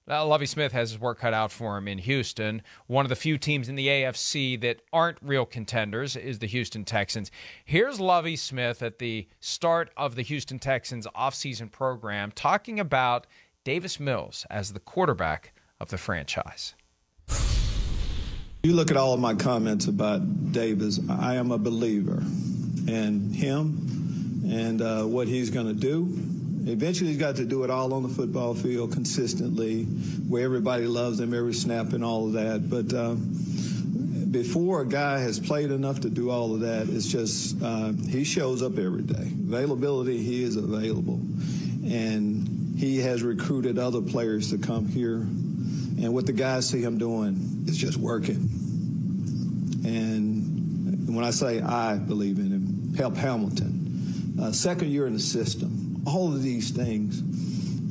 Lovie Smith has his work cut out for him in Houston. One of the few teams in the AFC that aren't real contenders is the Houston Texans. Here's Lovie Smith at the start of the Houston Texans offseason program talking about Davis Mills as the quarterback of the franchise. You look at all of my comments about Davis, I am a believer in him and what he's going to do. Eventually, he's got to do it all on the football field consistently, where everybody loves him, every snap and all of that. But before a guy has played enough to do all of that, it's just he shows up every day. Availability, he is available. And he has recruited other players to come here. And what the guys see him doing is just working. And when I say I believe in him, Help Hamilton, second year in the system. All of these things.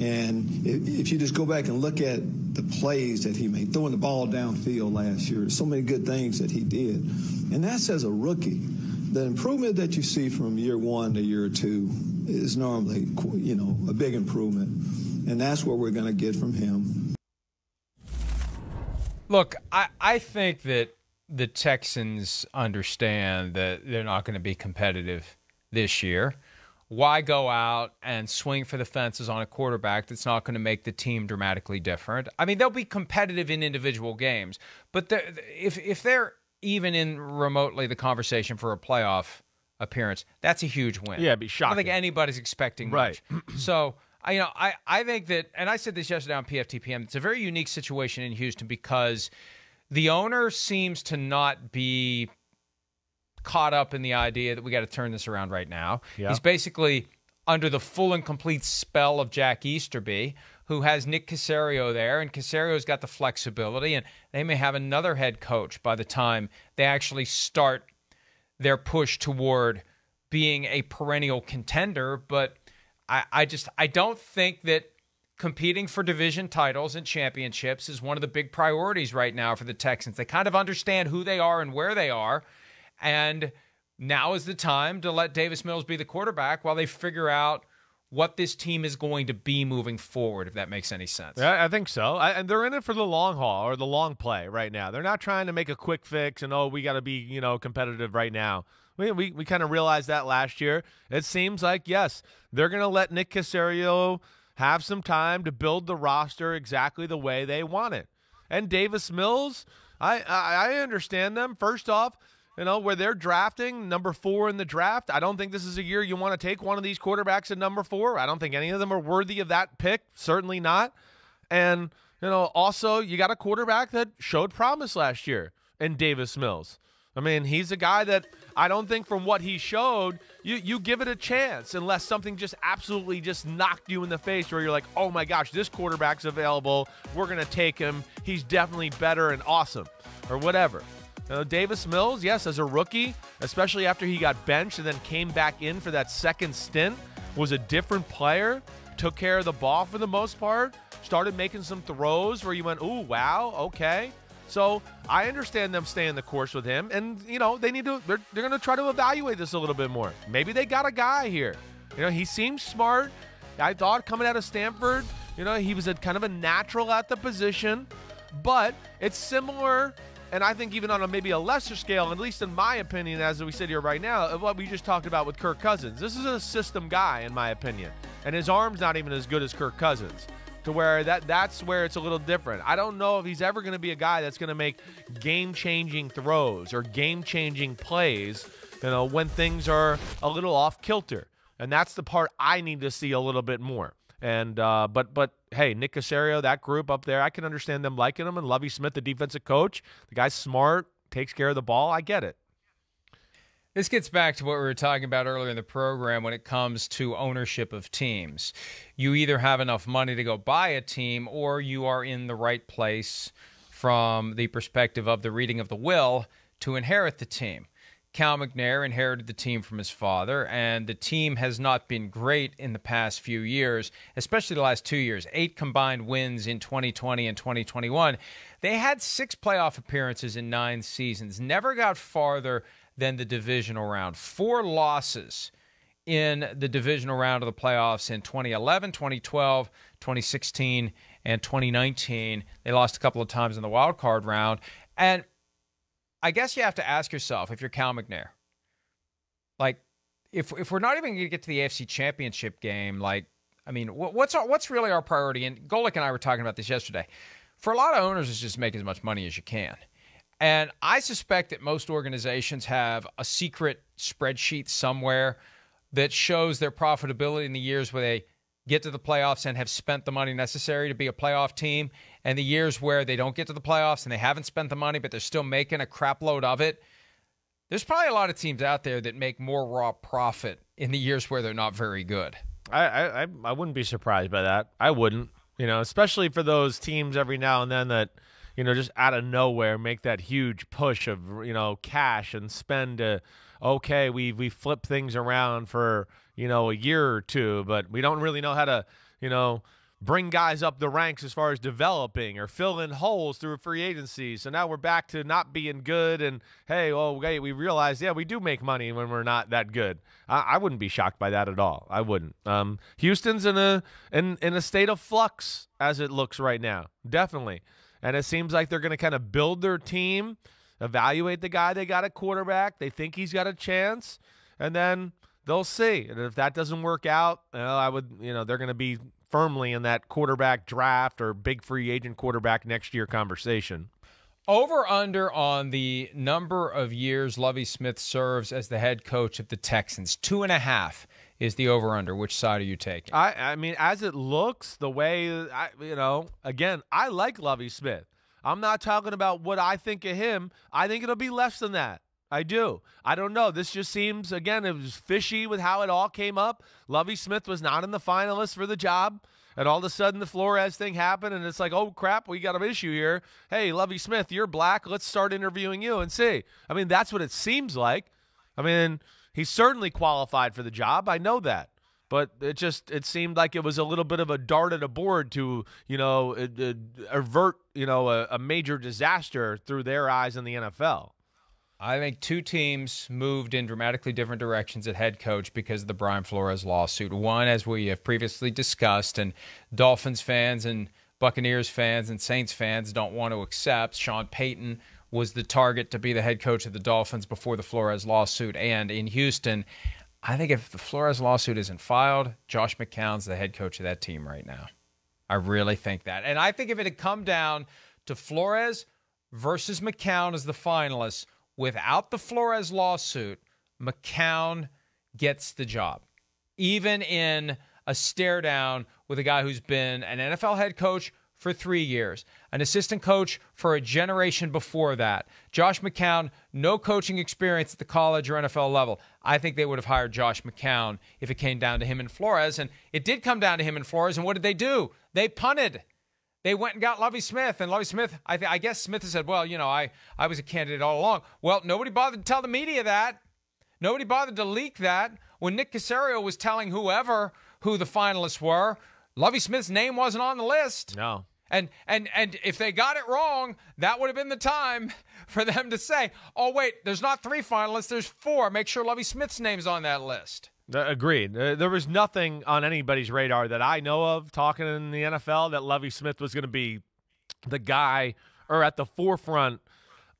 And if you just go back and look at the plays that he made, throwing the ball downfield last year, so many good things that he did. And that's as a rookie. The improvement that you see from year one to year two is normally, a big improvement. And that's what we're going to get from him. Look, I think that the Texans understand that they're not going to be competitive this year. Why go out and swing for the fences on a quarterback that's not going to make the team dramatically different? I mean, they'll be competitive in individual games, but if they're even in remotely the conversation for a playoff appearance, that's a huge win. Yeah, it'd be shocking. I don't think anybody's expecting much. Right. So, I think that, and I said this yesterday on PFTPM, it's a very unique situation in Houston because the owner seems to not be caught up in the idea that we got to turn this around right now. Yeah. He's basically under the full and complete spell of Jack Easterby, who has Nick Caserio there, and Caserio's got the flexibility, and they may have another head coach by the time they actually start their push toward being a perennial contender. But I don't think that competing for division titles and championships is one of the big priorities right now for the Texans. They kind of understand who they are and where they are. And now is the time to let Davis Mills be the quarterback while they figure out what this team is going to be moving forward, if that makes any sense. Yeah, I think so. And they're in it for the long haul or the long play right now. They're not trying to make a quick fix and, we got to be, competitive right now. We kind of realized that last year. It seems like, yes, they're going to let Nick Caserio have some time to build the roster exactly the way they want it. And Davis Mills, I understand them. First off, where they're drafting number 4 in the draft, I don't think this is a year you want to take one of these quarterbacks at number 4. I don't think any of them are worthy of that pick. Certainly not. And, also you got a quarterback that showed promise last year in Davis Mills. I mean, he's a guy that I don't think from what he showed, you give it a chance unless something just absolutely just knocked you in the face where you're like, oh my gosh, this quarterback's available. We're going to take him. He's definitely better and awesome or whatever. Davis Mills, yes, as a rookie, especially after he got benched and then came back in for that second stint, was a different player, took care of the ball for the most part, started making some throws where you went, ooh, wow, okay. So I understand them staying the course with him, and, they need to, they're going to try to evaluate this a little bit more. Maybe they got a guy here. He seems smart. I thought coming out of Stanford, he was kind of a natural at the position, but it's similar. And I think even on maybe a lesser scale, at least in my opinion, as we sit here right now, of what we just talked about with Kirk Cousins. This is a system guy, in my opinion. And his arm's not even as good as Kirk Cousins, to where that's where it's a little different. I don't know if he's ever going to be a guy that's going to make game-changing throws or game-changing plays, when things are a little off-kilter. And that's the part I need to see a little bit more. And but hey, Nick Caserio, that group up there, I can understand them liking him. And Lovie Smith, the defensive coach, the guy's smart, takes care of the ball. I get it. This gets back to what we were talking about earlier in the program when it comes to ownership of teams. You either have enough money to go buy a team or you are in the right place from the perspective of the reading of the will to inherit the team. Cal McNair inherited the team from his father, and the team has not been great in the past few years, especially the last 2 years. 8 combined wins in 2020 and 2021. They had 6 playoff appearances in 9 seasons, never got farther than the divisional round. 4 losses in the divisional round of the playoffs in 2011, 2012, 2016, and 2019. They lost a couple of times in the wild card round. And I guess you have to ask yourself, if you're Cal McNair, like, if we're not even going to get to the AFC Championship game, like, I mean, what's really our priority? And Golick and I were talking about this yesterday. For a lot of owners, it's just make as much money as you can. And I suspect that most organizations have a secret spreadsheet somewhere that shows their profitability in the years where they get to the playoffs and have spent the money necessary to be a playoff team, and the years where they don't get to the playoffs and they haven't spent the money, but they're still making a crap load of it. There's probably a lot of teams out there that make more raw profit in the years where they're not very good. I wouldn't be surprised by that. I wouldn't, especially for those teams every now and then that, just out of nowhere make that huge push of, cash and spend. Okay, we flip things around for, a year or two, but we don't really know how to, bring guys up the ranks as far as developing or fill in holes through free agency. So now we're back to not being good. And, hey, we realize, we do make money when we're not that good. I wouldn't be shocked by that at all. I wouldn't. Houston's in a state of flux as it looks right now, definitely. And it seems like they're going to kind of build their team, evaluate the guy they got at quarterback. They think he's got a chance, and then they'll see. And if that doesn't work out, they're going to be firmly in that quarterback draft or big free agent quarterback next year conversation. Over under on the number of years Lovie Smith serves as the head coach of the Texans. 2.5 is the over under. Which side are you taking? I mean, as it looks, the way, again, I like Lovie Smith. I'm not talking about what I think of him. I think it'll be less than that. I do. I don't know. This just seems, again, it was fishy with how it all came up. Lovie Smith was not in the finalists for the job. And all of a sudden the Flores thing happened, and it's like, oh, crap, we got an issue here. Hey, Lovie Smith, you're black. Let's start interviewing you and see. I mean, that's what it seems like. I mean, he's certainly qualified for the job. I know that. But it seemed like it was a little bit of a dart at a board to, avert, a major disaster through their eyes in the NFL. I think two teams moved in dramatically different directions at head coach because of the Brian Flores lawsuit. One, as we have previously discussed, and Dolphins fans and Buccaneers fans and Saints fans don't want to accept, Sean Payton was the target to be the head coach of the Dolphins before the Flores lawsuit. And in Houston, I think if the Flores lawsuit isn't filed, Josh McCown's the head coach of that team right now. I really think that. And I think if it had come down to Flores versus McCown as the finalists, without the Flores lawsuit, McCown gets the job. Even in a stare down with a guy who's been an NFL head coach for 3 years, an assistant coach for a generation before that. Josh McCown, no coaching experience at the college or NFL level. I think they would have hired Josh McCown if it came down to him and Flores. And it did come down to him and Flores. And what did they do? They punted. They went and got Lovie Smith, and Lovie Smith, I guess Smith has said, well, I was a candidate all along. Well, nobody bothered to tell the media that. Nobody bothered to leak that. When Nick Caserio was telling whoever who the finalists were, Lovie Smith's name wasn't on the list. No. And if they got it wrong, that would have been the time for them to say, oh, wait, there's not 3 finalists, there's 4. Make sure Lovie Smith's name's on that list. Agreed. There was nothing on anybody's radar that I know of talking in the NFL that Lovie Smith was going to be the guy or at the forefront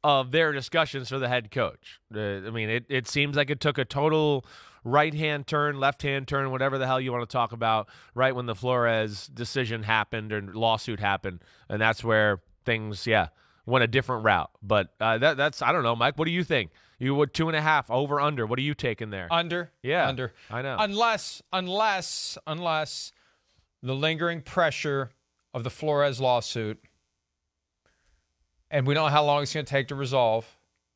of their discussions for the head coach. I mean, it seems like it took a total right-hand turn, left-hand turn, whatever the hell you want to talk about, right when the Flores decision happened or lawsuit happened, and that's where things, went a different route. But that's I don't know, Mike. What do you think? You would 2.5 over under. What are you taking there? Under. Yeah, under. I know. Unless the lingering pressure of the Flores lawsuit, and we don't know how long it's going to take to resolve,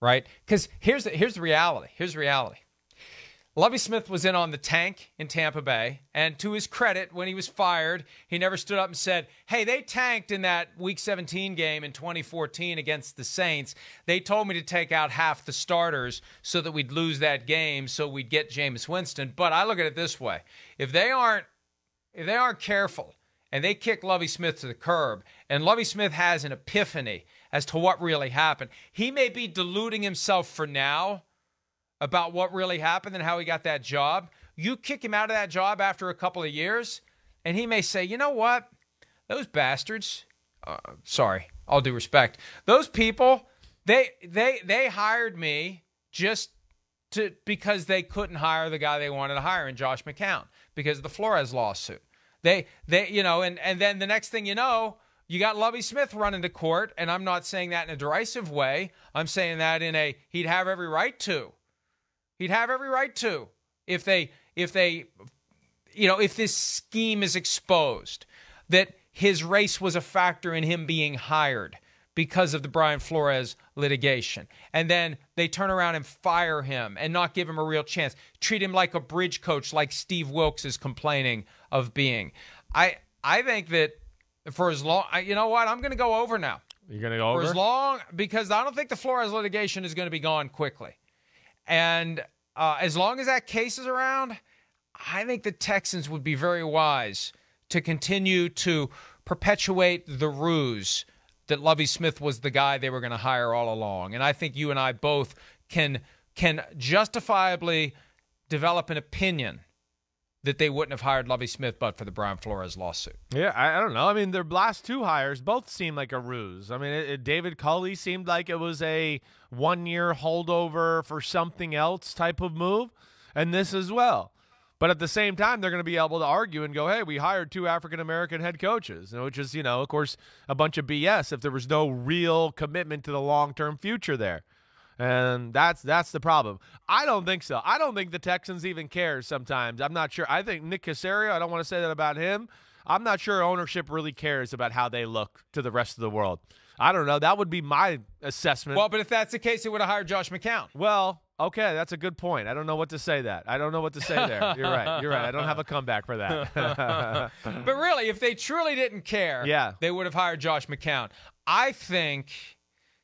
right? Because here's the reality. Here's the reality. Lovie Smith was in on the tank in Tampa Bay, and to his credit, when he was fired, he never stood up and said, hey, they tanked in that Week 17 game in 2014 against the Saints. They told me to take out half the starters so that we'd lose that game so we'd get Jameis Winston. But I look at it this way. If they aren't careful and they kick Lovie Smith to the curb, and Lovie Smith has an epiphany as to what really happened, he may be deluding himself for now about what really happened and how he got that job. You kick him out of that job after a couple of years, and he may say, you know what? those bastards, sorry, all due respect, those people, they hired me just because they couldn't hire the guy they wanted to hire in Josh McCown because of the Flores lawsuit. They and then the next thing you know, you got Lovie Smith running to court, and I'm not saying that in a derisive way. I'm saying that in he'd have every right to. He'd have every right to if this scheme is exposed, that his race was a factor in him being hired because of the Brian Flores litigation. And then they turn around and fire him and not give him a real chance. Treat him like a bridge coach like Steve Wilkes is complaining of being. I think that for as long, you know what? I'm going to go over now. You're going to go over? For as long, because I don't think the Flores litigation is going to be gone quickly. And as long as that case is around, I think the Texans would be very wise to continue to perpetuate the ruse that Lovie Smith was the guy they were going to hire all along. And I think you and I both can justifiably develop an opinion that they wouldn't have hired Lovie Smith but for the Brian Flores lawsuit. Yeah, I don't know. I mean, their last two hires both seemed like a ruse. I mean, David Culley seemed like it was a one-year holdover for something else type of move, and this as well. But at the same time, they're going to be able to argue and go, hey, we hired two African-American head coaches, which is, of course, a bunch of BS if there was no real commitment to the long-term future there. And that's the problem. I don't think so. I don't think the Texans even care sometimes. I'm not sure. I think Nick Caserio, I don't want to say that about him. I'm not sure ownership really cares about how they look to the rest of the world. I don't know. That would be my assessment. Well, but if that's the case, they would have hired Josh McCown. Well, okay, that's a good point. I don't know what to say there. You're right. I don't have a comeback for that. But really, if they truly didn't care, they would have hired Josh McCown. I think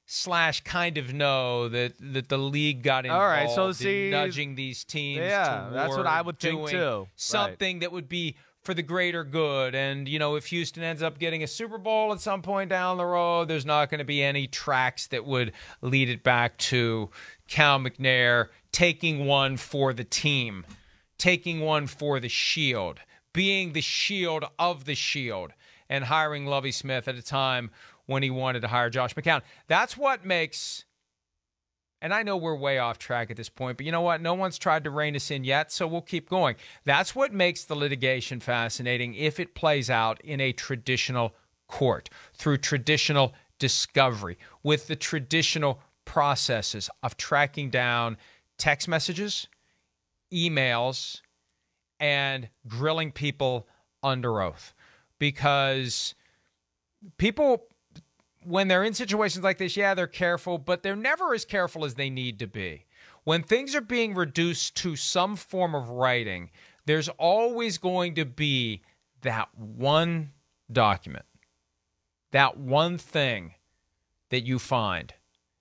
/ kind of know that the league got involved in nudging these teams toward that's what I would think too. Something that would be for the greater good. And, if Houston ends up getting a Super Bowl at some point down the road, there's not going to be any tracks that would lead it back to Cal McNair taking one for the team, taking one for the shield, being the shield of the shield, and hiring Lovie Smith at a time when he wanted to hire Josh McCown. That's what makes, and I know we're way off track at this point, but you know what? No one's tried to rein us in yet, so we'll keep going. That's what makes the litigation fascinating if it plays out in a traditional court, through traditional discovery, with the traditional processes of tracking down text messages, emails, and grilling people under oath. Because people, when they're in situations like this, they're careful, but they're never as careful as they need to be. When things are being reduced to some form of writing, there's always going to be that one document, that one thing that you find,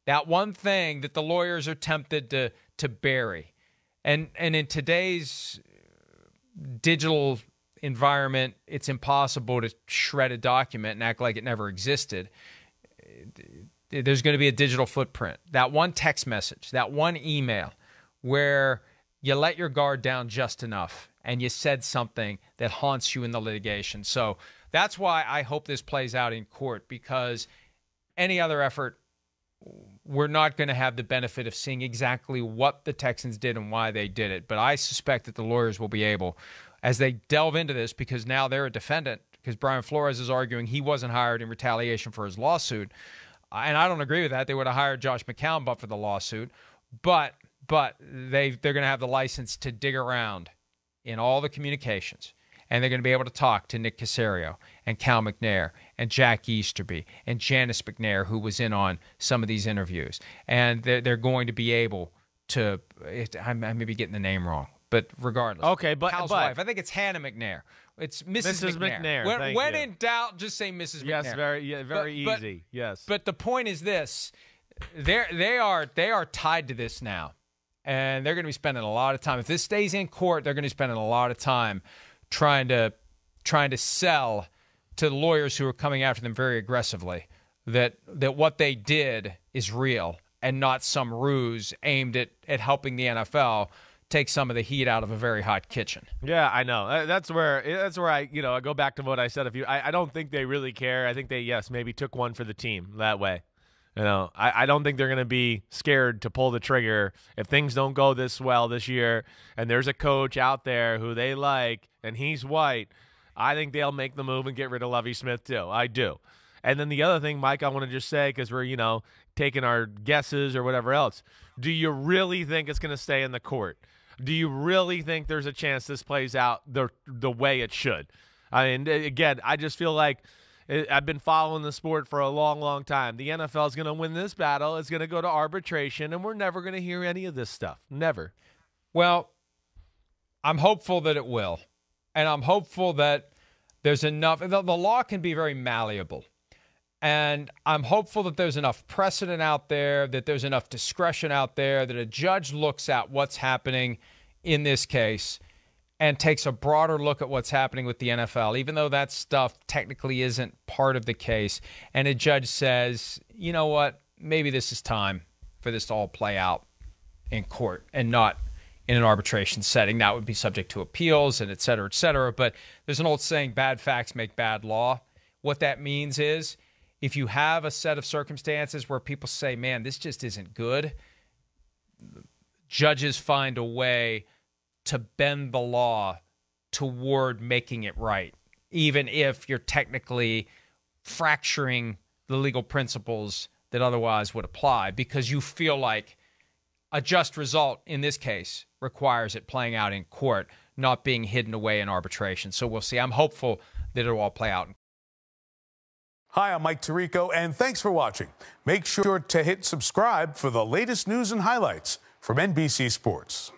that one thing that the lawyers are tempted to bury. And in today's digital environment, it's impossible to shred a document and act like it never existed. There's going to be a digital footprint. That one text message, that one email where you let your guard down just enough and you said something that haunts you in the litigation. So that's why I hope this plays out in court, because any other effort, we're not going to have the benefit of seeing exactly what the Texans did and why they did it. But I suspect that the lawyers will be able, as they delve into this, because now they're a defendant, because Brian Flores is arguing he wasn't hired in retaliation for his lawsuit. And I don't agree with that. They would have hired Josh McCown but for the lawsuit. But they're going to have the license to dig around in all the communications. And they're going to be able to talk to Nick Caserio and Cal McNair and Jack Easterby and Janice McNair, who was in on some of these interviews. And they're going to be able to – I may be getting the name wrong, but regardless. Okay, but Cal's wife. I think it's Hannah McNair. It's Mrs. McNair. When in doubt, just say Mrs. McNair. Yes, very easy. Yes. But the point is this: they are tied to this now, and they're going to be spending a lot of time. If this stays in court, they're going to be spending a lot of time trying to sell to the lawyers who are coming after them very aggressively that what they did is real and not some ruse aimed at helping the NFL take some of the heat out of a very hot kitchen. Yeah, I know. That's where I I go back to what I said. I don't think they really care. I think they maybe took one for the team that way. I don't think they're going to be scared to pull the trigger if things don't go this well this year and there's a coach out there who they like and he's white. I think they'll make the move and get rid of Lovie Smith too. I do. And then the other thing, Mike, I want to just say, because we're, taking our guesses or whatever else, do you really think it's going to stay in the court? Do you really think there's a chance this plays out the way it should? I mean, again, I just feel like I've been following the sport for a long, long time. The NFL is going to win this battle. It's going to go to arbitration, and we're never going to hear any of this stuff. Never. Well, I'm hopeful that it will. And I'm hopeful that there's enough. The law can be very malleable. And I'm hopeful that there's enough precedent out there, that there's enough discretion out there, that a judge looks at what's happening in this case and takes a broader look at what's happening with the NFL, even though that stuff technically isn't part of the case. And a judge says, you know what, maybe this is time for this to all play out in court and not in an arbitration setting. That would be subject to appeals and et cetera, et cetera. But there's an old saying, bad facts make bad law. What that means is if you have a set of circumstances where people say, man, this just isn't good, judges find a way to bend the law toward making it right, even if you're technically fracturing the legal principles that otherwise would apply, because you feel like a just result in this case requires it playing out in court, not being hidden away in arbitration. So we'll see. I'm hopeful that it'll all play out. Hi, I'm Mike Tirico, and thanks for watching. Make sure to hit subscribe for the latest news and highlights from NBC Sports.